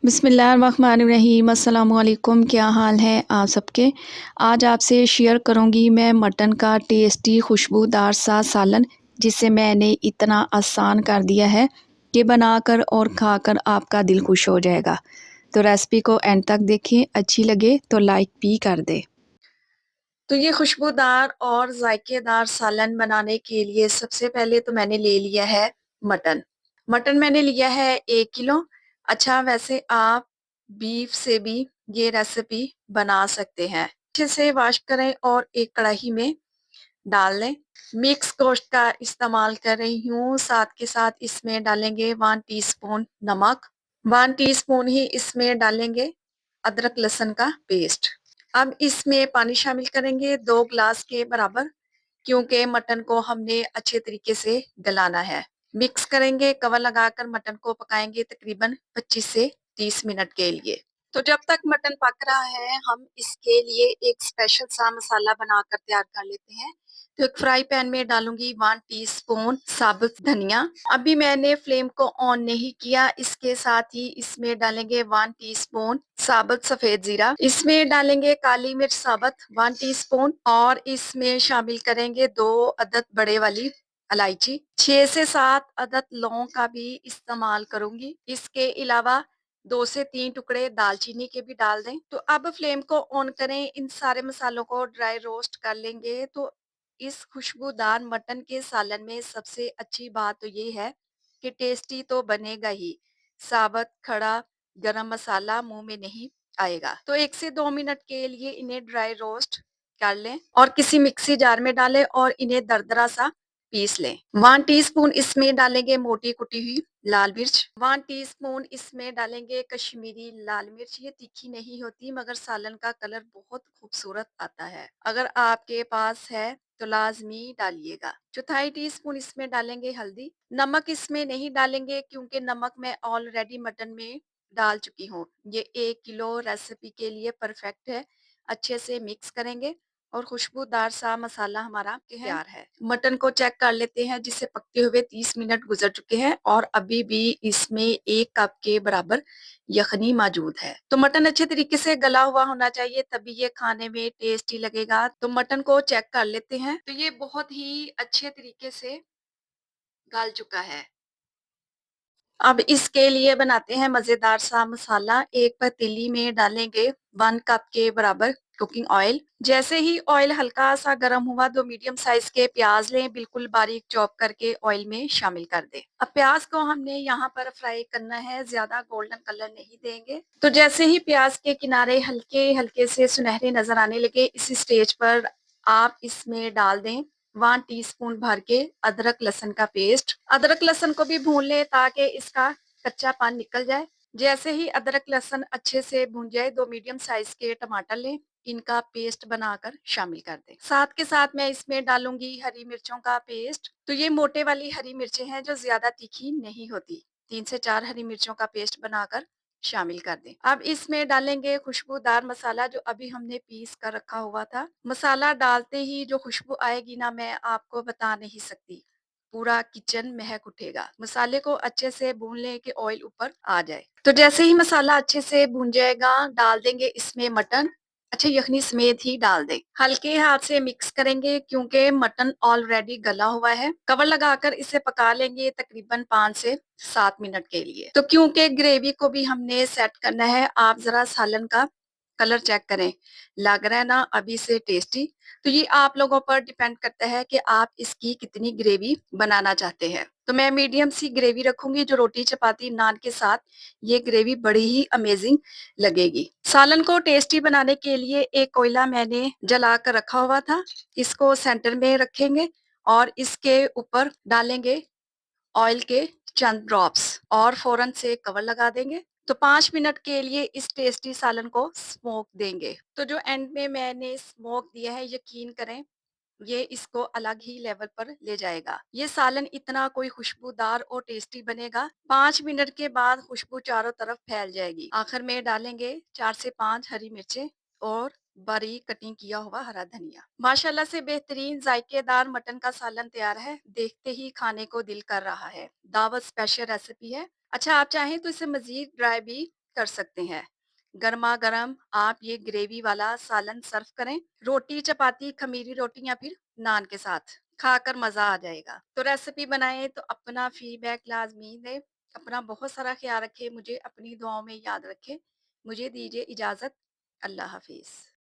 बिस्मिल्लाहिर्रहमानिर्रहीम अस्सलामुअलैकुम। क्या हाल है आप सबके। आज आपसे शेयर करूंगी मैं मटन का टेस्टी खुशबूदार सा सालन, जिसे मैंने इतना आसान कर दिया है कि बनाकर और खाकर आपका दिल खुश हो जाएगा। तो रेसिपी को एंड तक देखें, अच्छी लगे तो लाइक भी कर दे। तो ये खुशबूदार और जायकेदार सालन बनाने के लिए सबसे पहले तो मैंने ले लिया है मटन। मटन मैंने लिया है 1 किलो। अच्छा, वैसे आप बीफ से भी ये रेसिपी बना सकते हैं। अच्छे से वॉश करें और एक कढ़ाई में डाल लें। मिक्स गोश्त का इस्तेमाल कर रही हूँ। साथ के साथ इसमें डालेंगे 1 टीस्पून नमक। 1 टीस्पून ही इसमें डालेंगे अदरक लहसुन का पेस्ट। अब इसमें पानी शामिल करेंगे 2 गिलास के बराबर, क्योंकि मटन को हमने अच्छे तरीके से गलाना है। मिक्स करेंगे, कवर लगाकर मटन को पकाएंगे तकरीबन 25 से 30 मिनट के लिए। तो जब तक मटन पक रहा है, हम इसके लिए एक स्पेशल सा मसाला बनाकर तैयार कर लेते हैं। तो एक फ्राई पैन में डालूंगी 1 टीस्पून साबुत धनिया। अभी मैंने फ्लेम को ऑन नहीं किया। इसके साथ ही इसमें डालेंगे 1 टीस्पून साबुत सफेद जीरा। इसमें डालेंगे काली मिर्च साबुत 1 टीस्पून, और इसमें शामिल करेंगे 2 अदद बड़े वाली इलायची, 6 से 7 अदद लौंग का भी इस्तेमाल करूंगी। इसके अलावा 2 से 3 टुकड़े दालचीनी के भी डाल दें। तो अब फ्लेम को ऑन करें, इन सारे मसालों को ड्राई रोस्ट कर लेंगे। तो इस खुशबूदार मटन के सालन में सबसे अच्छी बात तो ये है कि टेस्टी तो बनेगा ही, साबुत खड़ा गरम मसाला मुंह में नहीं आएगा। तो 1 से 2 मिनट के लिए इन्हें ड्राई रोस्ट कर लें और किसी मिक्सी जार में डालें और इन्हें दरदरा सा पीस लें। 1 टीस्पून इसमें डालेंगे मोटी कुटी हुई लाल मिर्च। 1 टीस्पून इसमें डालेंगे कश्मीरी लाल मिर्च। ये तीखी नहीं होती, मगर सालन का कलर बहुत खूबसूरत आता है। अगर आपके पास है तो लाजमी डालिएगा। 1/4 टीस्पून इसमें डालेंगे हल्दी। नमक इसमें नहीं डालेंगे, क्योंकि नमक मैं ऑलरेडी मटन में डाल चुकी हूँ। ये 1 किलो रेसिपी के लिए परफेक्ट है। अच्छे से मिक्स करेंगे और खुशबूदार सा मसाला हमारा तैयार है। मटन को चेक कर लेते हैं, जिसे पकते हुए 30 मिनट गुजर चुके हैं और अभी भी इसमें 1 कप के बराबर यखनी मौजूद है। तो मटन अच्छे तरीके से गला हुआ होना चाहिए, तभी ये खाने में टेस्टी लगेगा। तो मटन को चेक कर लेते हैं। तो ये बहुत ही अच्छे तरीके से गल चुका है। अब इसके लिए बनाते हैं मजेदार सा मसाला। एक पतीली में डालेंगे 1 कप के बराबर कुकिंग ऑयल। जैसे ही ऑयल हल्का सा गर्म हुआ, 2 मीडियम साइज के प्याज लें, बिल्कुल बारीक चॉप करके ऑयल में शामिल कर दें। अब प्याज को हमने यहाँ पर फ्राई करना है, ज्यादा गोल्डन कलर नहीं देंगे। तो जैसे ही प्याज के किनारे हल्के हल्के से सुनहरे नजर आने लगे, इस स्टेज पर आप इसमें डाल दें 1 टीस्पून भर के अदरक लहसुन का पेस्ट। अदरक लहसुन को भी भून लें ताकि इसका कच्चापन निकल जाए। जैसे ही अदरक लहसुन अच्छे से भून जाए, 2 मीडियम साइज के टमाटर लें, इनका पेस्ट बनाकर शामिल कर दें। साथ के साथ मैं इसमें डालूंगी हरी मिर्चों का पेस्ट। तो ये मोटे वाली हरी मिर्चें हैं जो ज्यादा तीखी नहीं होती। 3 से 4 हरी मिर्चों का पेस्ट बनाकर शामिल कर दें। अब इसमें डालेंगे खुशबूदार मसाला जो अभी हमने पीस कर रखा हुआ था। मसाला डालते ही जो खुशबू आएगी ना, मैं आपको बता नहीं सकती। पूरा किचन महक उठेगा। मसाले को अच्छे से भून लें कि ऑयल ऊपर आ जाए। तो जैसे ही मसाला अच्छे से भून जाएगा, डाल देंगे इसमें मटन। अच्छा, यखनी समेत ही डाल दें। हल्के हाथ से मिक्स करेंगे, क्योंकि मटन ऑलरेडी गला हुआ है। कवर लगाकर इसे पका लेंगे तकरीबन 5 से 7 मिनट के लिए। तो क्योंकि ग्रेवी को भी हमने सेट करना है, आप जरा सालन का कलर चेक करें, लग रहा है ना अभी से टेस्टी। तो ये आप लोगों पर डिपेंड करता है कि आप इसकी कितनी ग्रेवी बनाना चाहते हैं। तो मैं मीडियम सी ग्रेवी रखूंगी, जो रोटी चपाती नान के साथ ये ग्रेवी बड़ी ही अमेजिंग लगेगी। सालन को टेस्टी बनाने के लिए एक कोयला मैंने जला कर रखा हुआ था। इसको सेंटर में रखेंगे और इसके ऊपर डालेंगे ऑयल के चंद ड्रॉप्स और फौरन से कवर लगा देंगे। तो 5 मिनट के लिए इस टेस्टी सालन को स्मोक देंगे। तो जो एंड में मैंने स्मोक दिया है, यकीन करें ये इसको अलग ही लेवल पर ले जाएगा। ये सालन इतना कोई खुशबूदार और टेस्टी बनेगा। 5 मिनट के बाद खुशबू चारों तरफ फैल जाएगी। आखिर में डालेंगे 4 से 5 हरी मिर्चें और बारीक कटिंग किया हुआ हरा धनिया। माशाल्लाह से बेहतरीन जायकेदार मटन का सालन तैयार है। देखते ही खाने को दिल कर रहा है। दावत स्पेशल रेसिपी है। अच्छा, आप चाहें तो इसे मजीद ड्राई भी कर सकते हैं। गरमा-गरम आप ये ग्रेवी वाला सालन सर्व करें, रोटी, चपाती, खमीरी रोटी या फिर नान के साथ, खाकर मज़ा आ जाएगा। तो रेसिपी बनाएँ तो अपना फीडबैक लाज़मी दें। अपना बहुत सारा ख़्याल रखें, मुझे अपनी दुआओं में याद रखें। मुझे दीजिए इजाज़त। अल्लाह हाफ़िज़।